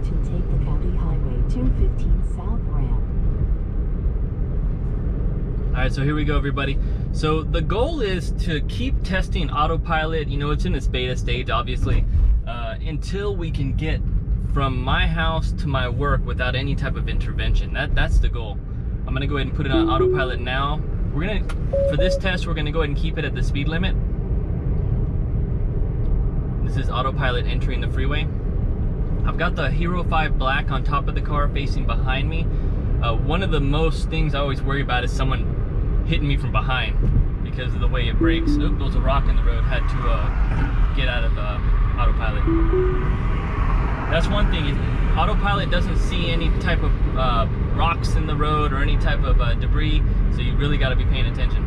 to take the County Highway 215 South ramp. All right, so here we go, everybody. So the goal is to keep testing Autopilot. You know, it's in its beta stage, obviously, until we can get from my house to my work without any type of intervention. That's the goal. I'm gonna go ahead and put it on Autopilot now. For this test, we're gonna go ahead and keep it at the speed limit. This is Autopilot entering the freeway. I've got the Hero 5 Black on top of the car facing behind me. One of the most things I always worry about is someone hitting me from behind because of the way it brakes. Oop, there was a rock in the road. Had to get out of Autopilot. That's one thing. Autopilot doesn't see any type of rocks in the road or any type of debris, so you really got to be paying attention.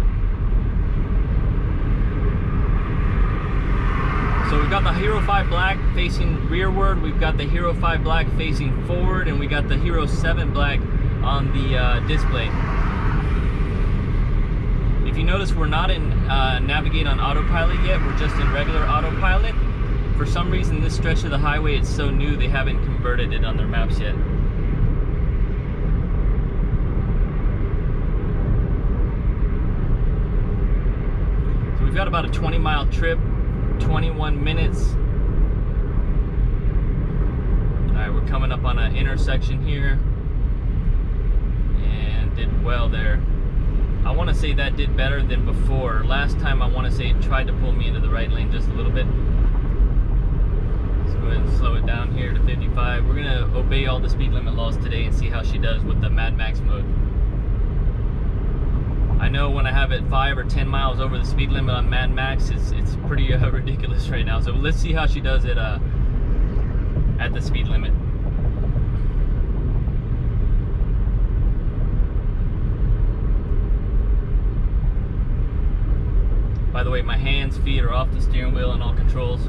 So we've got the Hero 5 Black facing rearward, we've got the Hero 5 Black facing forward, and we got the Hero 7 Black on the display. If you notice, we're not in Navigate on Autopilot yet, we're just in regular Autopilot. For some reason, this stretch of the highway, it's so new, they haven't converted it on their maps yet. So we've got about a 20-mile trip, 21 minutes. All right, we're coming up on an intersection here, and did well there. I want to say that did better than before. Last time, I want to say it tried to pull me into the right lane just a little bit. Go ahead and slow it down here to 55. We're gonna obey all the speed limit laws today and see how she does with the Mad Max mode. I know when I have it 5 or 10 miles over the speed limit on Mad Max, it's pretty ridiculous right now. So let's see how she does it at the speed limit. By the way, my hands, feet are off the steering wheel and all controls.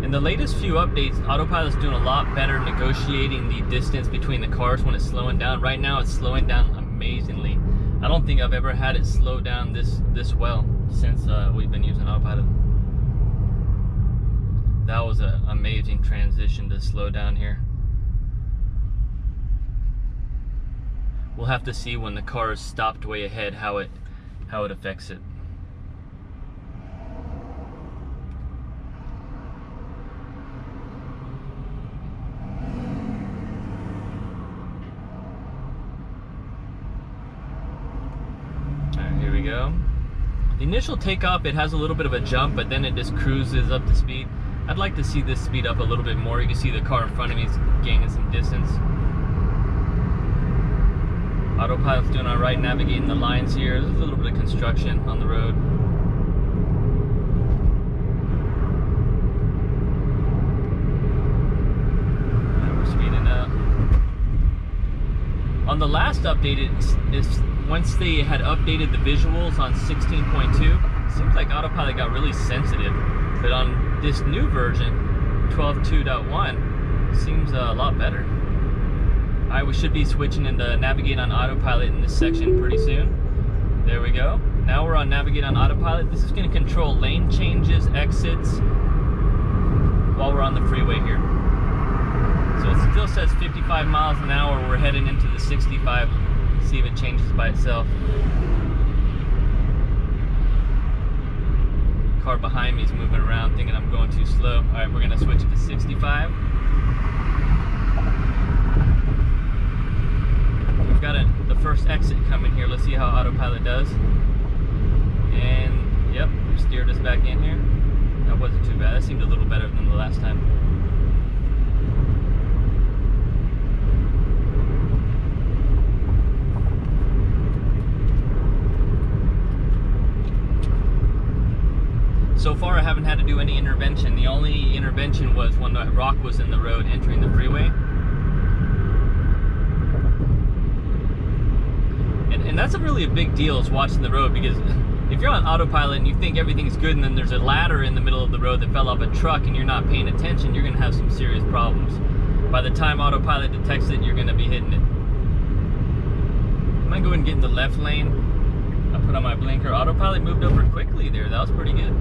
In the latest few updates, Autopilot's doing a lot better negotiating the distance between the cars when it's slowing down. Right now, it's slowing down amazingly. I don't think I've ever had it slow down this well since we've been using Autopilot. That was an amazing transition to slow down here. We'll have to see when the car is stopped way ahead how it affects it. Here we go. The initial takeoff, it has a little bit of a jump, but then it just cruises up to speed. I'd like to see this speed up a little bit more. You can see the car in front of me is gaining some distance. Autopilot's doing all right, navigating the lines here. There's a little bit of construction on the road. Now we're speeding up. On the last update, it's once they had updated the visuals on 16.2, it seems like Autopilot got really sensitive. But on this new version, 12.2.1, seems a lot better. All right, we should be switching into Navigate on Autopilot in this section pretty soon. There we go. Now we're on Navigate on Autopilot. This is going to control lane changes, exits, while we're on the freeway here. So it still says 55 miles an hour. We're heading into the 65. See if it changes by itself. Car behind me is moving around thinking I'm going too slow. All right, we're gonna switch it to 65. We've got the first exit coming here. Let's see how Autopilot does. And yep, steered us back in here. That wasn't too bad. That seemed a little better than the last time. So far, I haven't had to do any intervention. The only intervention was when the rock was in the road entering the freeway. And that's really a big deal, is watching the road, because if you're on Autopilot and you think everything's good and then there's a ladder in the middle of the road that fell off a truck and you're not paying attention, you're going to have some serious problems. By the time Autopilot detects it, you're going to be hitting it. I'm gonna go and get in the left lane. I put on my blinker. Autopilot moved over quickly there. That was pretty good.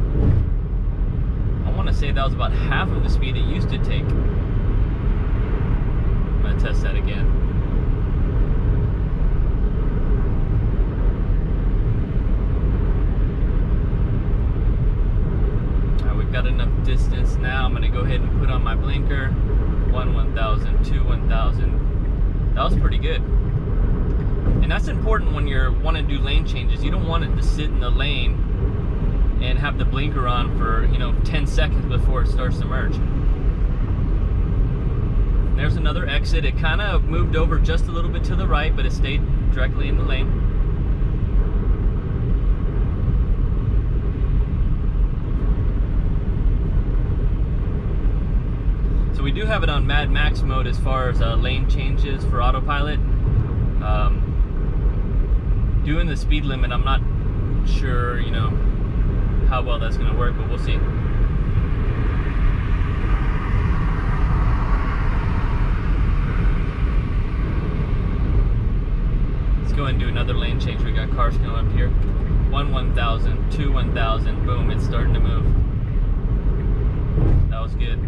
I want to say that was about half of the speed it used to take. I'm gonna test that again. Got enough distance now. I'm gonna go ahead and put on my blinker. 1,000, 1,000. That was pretty good. And that's important when you're wanting to do lane changes. You don't want it to sit in the lane and have the blinker on for 10 seconds before it starts to merge. There's another exit. It kind of moved over just a little bit to the right, but it stayed directly in the lane. So we do have it on Mad Max mode as far as lane changes for Autopilot. Doing the speed limit, I'm not sure, how well that's going to work, but we'll see. Let's go and do another lane change. We got cars coming up here. 1,000, 1,000. Boom, it's starting to move. That was good.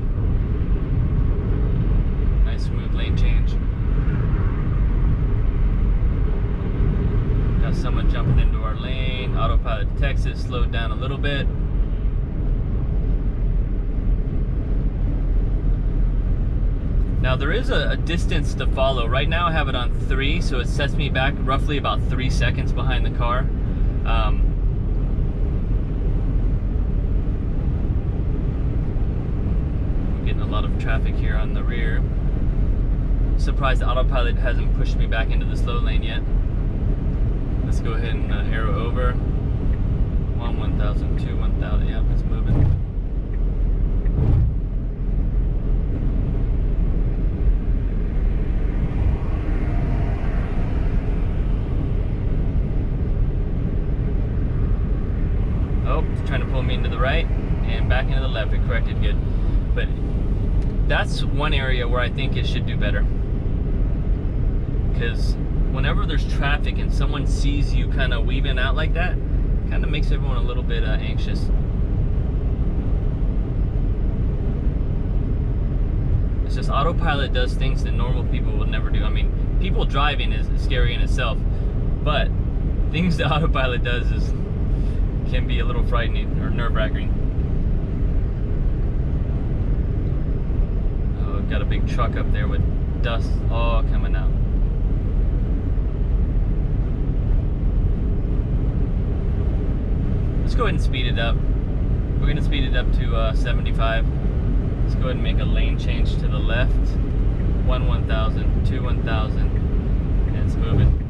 Smooth lane change. Got someone jumping into our lane. Autopilot detects it, slowed down a little bit. Now there is a distance to follow. Right now I have it on 3, so it sets me back roughly about 3 seconds behind the car. I'm getting a lot of traffic here on the rear. Surprised the Autopilot hasn't pushed me back into the slow lane yet. Let's go ahead and arrow over. 1,000, 1,000. Yeah, it's moving. Oh, it's trying to pull me into the right and back into the left. It corrected good. But that's one area where I think it should do better. Because whenever there's traffic and someone sees you kind of weaving out like that, kind of makes everyone a little bit anxious. It's just Autopilot does things that normal people would never do. I mean, people driving is scary in itself, but things that Autopilot does can be a little frightening or nerve-wracking. Oh, got a big truck up there with dust all coming out. Let's go ahead and speed it up. We're going to speed it up to 75. Let's go ahead and make a lane change to the left. 1,000, 1,000, and it's moving.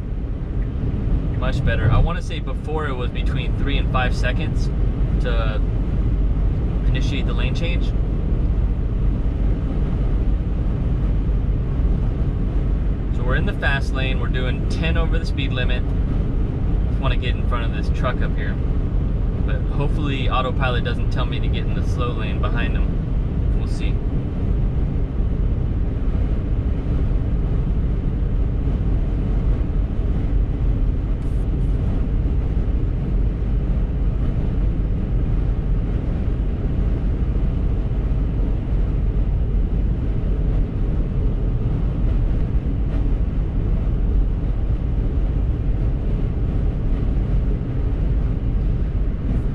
Much better. I want to say before it was between 3 and 5 seconds to initiate the lane change. So we're in the fast lane. We're doing 10 over the speed limit. Just want to get in front of this truck up here. But hopefully Autopilot doesn't tell me to get in the slow lane behind him. We'll see.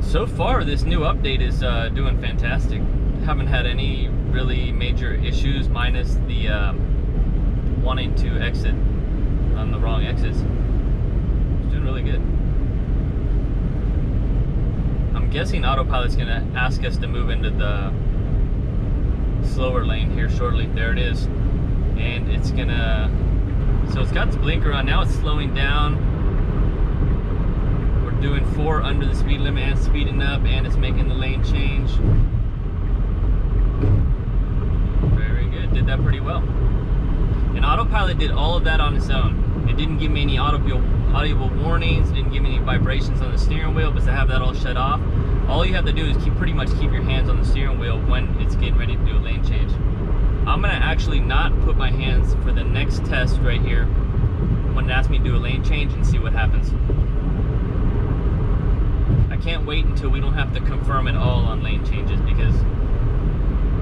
So far, this new update is doing fantastic. Haven't had any really major issues, minus the wanting to exit on the wrong exits. It's doing really good. I'm guessing Autopilot's gonna ask us to move into the slower lane here shortly. There it is. And it's gonna, so it's got its blinker on, now it's slowing down. Doing 4 under the speed limit and speeding up, and it's making the lane change. Very good, did that pretty well. And Autopilot did all of that on its own. It didn't give me any audible warnings, didn't give me any vibrations on the steering wheel, because I have that all shut off. All you have to do is pretty much keep your hands on the steering wheel when it's getting ready to do a lane change. I'm gonna actually not put my hands for the next test right here. I'm and ask me to do a lane change and see what happens. I can't wait until we don't have to confirm at all on lane changes, because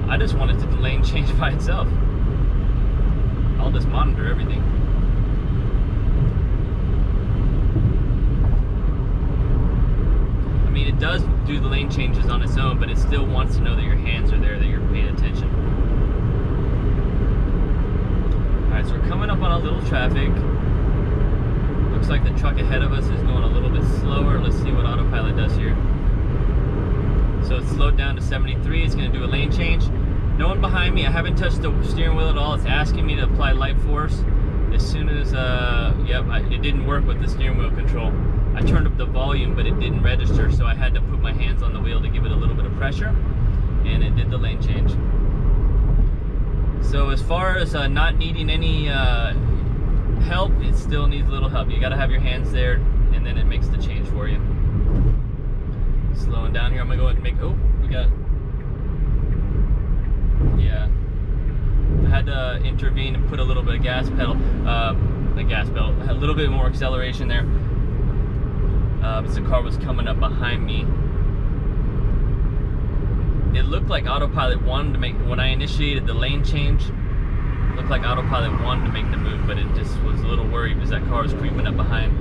I just want it to lane change by itself. I'll just monitor everything. I mean, it does do the lane changes on its own, but it still wants to know that your hands are there, that you're paying attention. Alright, so we're coming up on a little traffic. Looks like the truck ahead of us is going a little bit slower. Let's see what Autopilot does here. So it's slowed down to 73. It's going to do a lane change. No one behind me. I haven't touched the steering wheel at all. It's asking me to apply light force. As soon as, it didn't work with the steering wheel control. I turned up the volume, but it didn't register, so I had to put my hands on the wheel to give it a little bit of pressure, and it did the lane change. So as far as not needing any help, it still needs a little help. You gotta have your hands there, and then it makes the change for you. Slowing down here, I'm gonna go ahead and make, I had to intervene and put a little bit of gas pedal, a little bit more acceleration there. Because the car was coming up behind me. It looked like Autopilot wanted to make, when I initiated the lane change, it looked like Autopilot wanted to make the move, but it just was a little worried because that car was creeping up behind.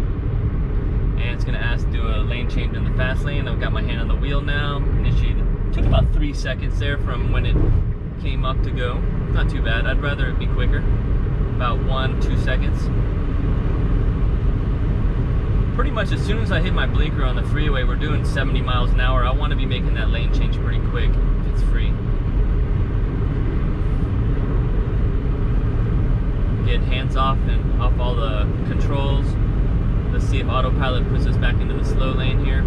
And it's going to ask to do a lane change in the fast lane. I've got my hand on the wheel now. Initiated. Took about 3 seconds there from when it came up to go. Not too bad. I'd rather it be quicker. About 1-2 seconds. Pretty much as soon as I hit my blinker on the freeway, we're doing 70 miles an hour. I want to be making that lane change pretty quick if it's free. Get hands off and off all the controls. Let's see if Autopilot puts us back into the slow lane here.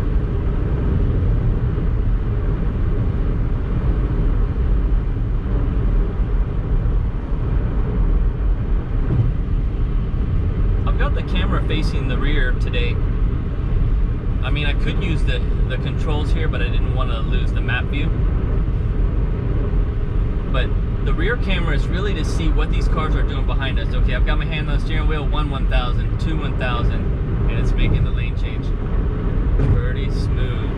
I've got the camera facing the rear today. I mean, I could use the controls here, but I didn't want to lose the map view. But the rear camera is really to see what these cars are doing behind us. Okay, I've got my hand on the steering wheel, 1,000, 2,000, and it's making the lane change. Pretty smooth.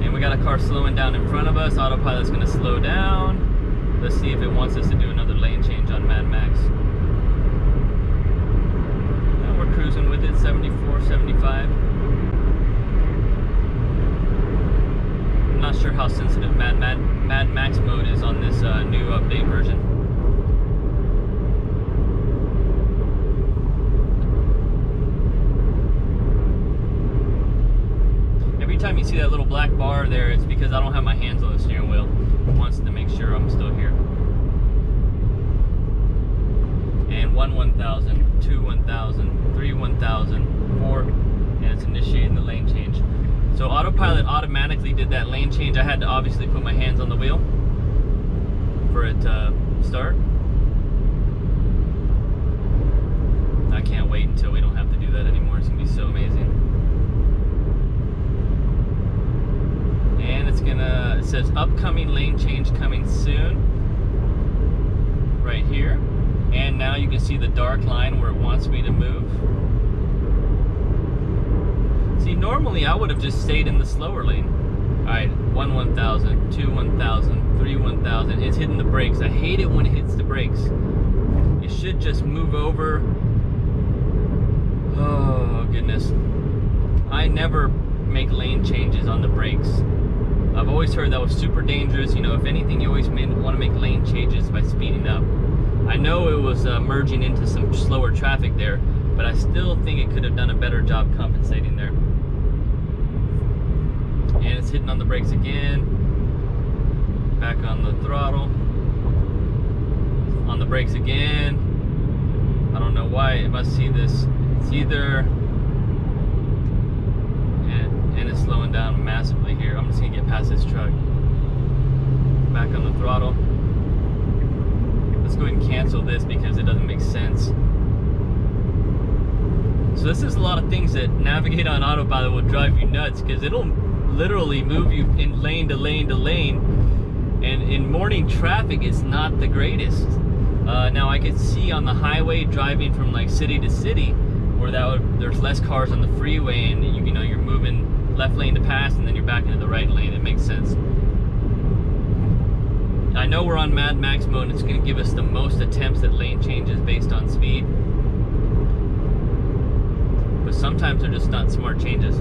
And we got a car slowing down in front of us. Autopilot's going to slow down. Let's see if it wants us to do another lane change on Mad Max. We're cruising with it, 74, 75. I'm not sure how sensitive Mad Max mode is on this new update version. Every time you see that little black bar there, it's because I don't have my hands on the steering wheel. It wants to make sure I'm still here. And 1,000, 2,000, 3, 1,000, 4, and it's initiating the lane change. So Autopilot automatically did that lane change. I had to obviously put my hands on the wheel for it to start. I can't wait until we don't have to do that anymore. It's gonna be so amazing. And it's gonna, it says upcoming lane change coming soon. Right here. And now you can see the dark line where it wants me to move. See, normally I would have just stayed in the slower lane. Alright, 1,000, 2, 1,000, 3, 1,000. It's hitting the brakes. I hate it when it hits the brakes. It should just move over. Oh, goodness. I never make lane changes on the brakes. I've always heard that was super dangerous. You know, if anything, you always want to make lane changes by speeding up. I know it was merging into some slower traffic there, but I still think it could have done a better job compensating there. And it's hitting on the brakes again. Back on the throttle. On the brakes again. I don't know why. It must see this. It's either... And it's slowing down massively here. I'm just going to get past this truck. Back on the throttle. Let's go ahead and cancel this because it doesn't make sense. So this is a lot of things that navigate on Autopilot will drive you nuts, because it'll literally move you in lane to lane to lane, and in morning traffic it's not the greatest. Now I could see on the highway driving from like city to city where there's less cars on the freeway, and you know you're moving left lane to pass and then you're back into the right lane. It makes sense. I know we're on Mad Max mode and it's going to give us the most attempts at lane changes based on speed, but sometimes they're just not smart changes.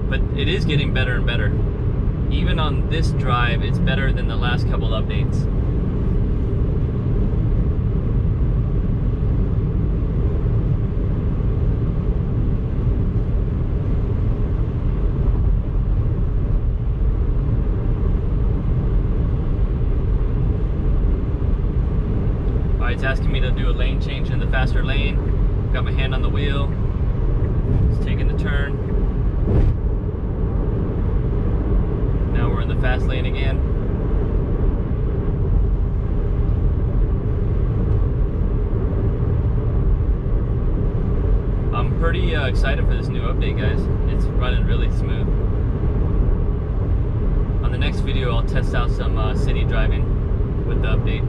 But it is getting better and better. Even on this drive, it's better than the last couple updates. It's asking me to do a lane change in the faster lane. Got my hand on the wheel. It's taking the turn. Now we're in the fast lane again. I'm pretty excited for this new update, guys. It's running really smooth. On the next video, I'll test out some city driving with the update.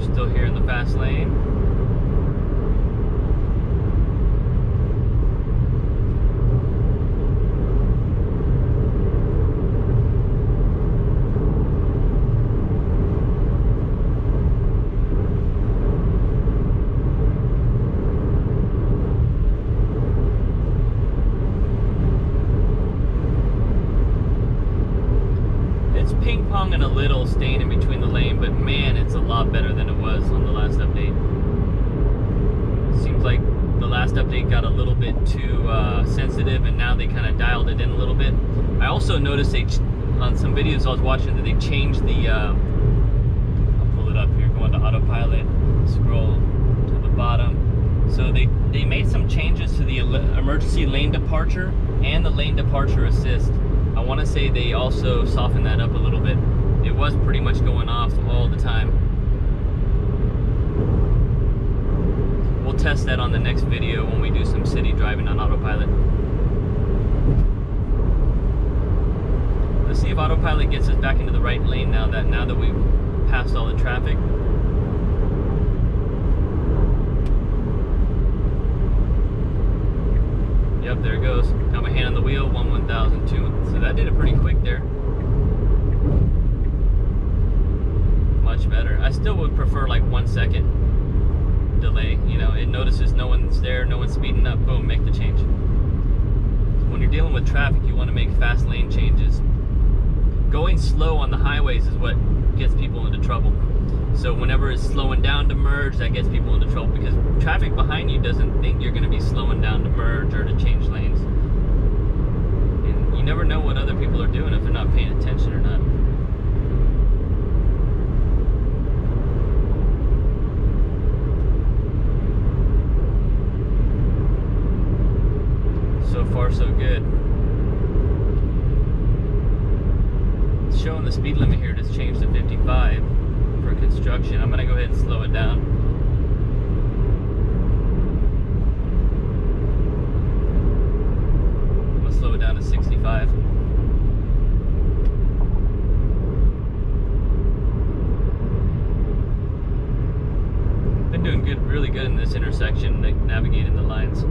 Still here in the fast lane. It's ping-ponging a little, staying in between the lane, but man, it's a lot better than it was on the last update. Seems like the last update got a little bit too sensitive, and now they kind of dialed it in a little bit. I also noticed on some videos I was watching that they changed the I'll pull it up here, go into Autopilot, scroll to the bottom. So they made some changes to the emergency lane departure and the lane departure assist. I want to say they also softened that up a little bit. It was pretty much going off all the time. We'll test that on the next video when we do some city driving on Autopilot. Let's see if Autopilot gets us back into the right lane now that we've passed all the traffic. Yep, there it goes. Got my hand on the wheel, 1/1002. So that did it pretty quick there. Much better. I still would prefer like 1 second delay. You know, it notices no one's there, no one's speeding up, boom, make the change. When you're dealing with traffic, you want to make fast lane changes. Going slow on the highways is what gets people into trouble. So whenever it's slowing down to merge, that gets people into trouble because traffic behind you doesn't think you're going to be slowing down to merge or to change lanes. And you never know what other people are doing if they're not paying attention or not. So far, so good. It's showing the speed limit here just changed to 55. For construction. I'm gonna go ahead and slow it down. I'm gonna slow it down to 65. Been doing good, really good in this intersection, like navigating the lines.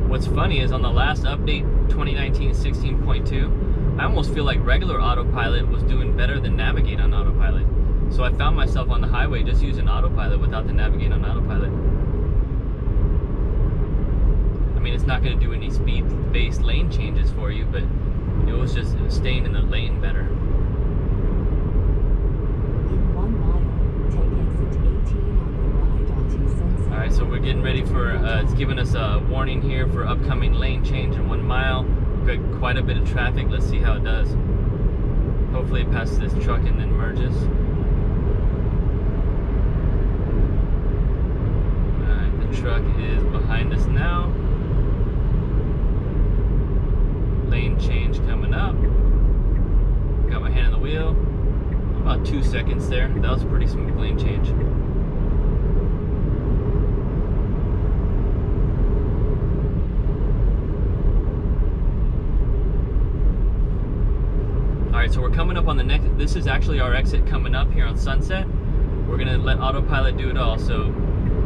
What's funny is on the last update, 2019 16.2, I almost feel like regular Autopilot was doing better than Navigate on Autopilot. So I found myself on the highway just using Autopilot without the Navigate on Autopilot. I mean, it's not going to do any speed-based lane changes for you, but it was just staying in the lane better. In 1 mile, take exit 18 on the right onto Sunset. Alright, so we're getting ready for, it's giving us a warning here for upcoming lane change in 1 mile. We've got quite a bit of traffic. Let's see how it does. Hopefully it passes this truck and then merges. Alright, the truck is behind us now. Lane change coming up. Got my hand on the wheel. About 2 seconds there. That was a pretty smooth lane change. right, so we're coming up on the next, this is actually our exit coming up here on Sunset. We're gonna let Autopilot do it all. So,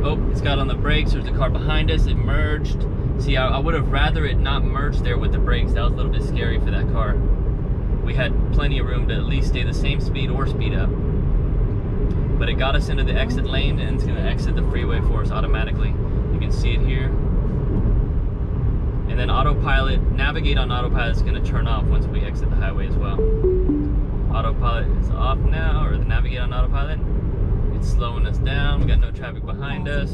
oh, it's got on the brakes. There's a car behind us. It merged. See, I would have rather it not merge there with the brakes. That was a little bit scary for that car. We had plenty of room to at least stay the same speed or speed up. But it got us into the exit lane, and it's gonna exit the freeway for us automatically. You can see it here. And then Autopilot, navigate on Autopilot is gonna turn off once we exit the highway as well. Autopilot is off now, or the navigate on Autopilot. It's slowing us down. We got no traffic behind us.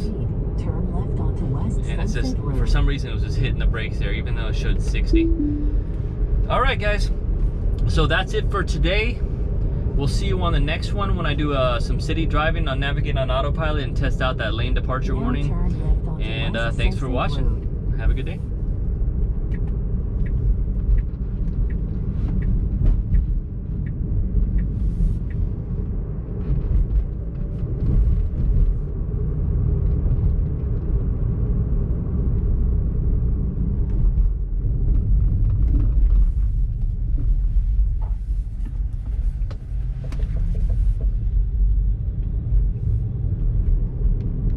Turn left onto West And it's just, Sunset Road. for some reason, it was just hitting the brakes there, even though it showed 60. All right, guys. So that's it for today. We'll see you on the next one when I do some city driving on Navigate on Autopilot and test out that lane departure warning. Turn left onto And West thanks for Sunset watching. Road. Have a good day.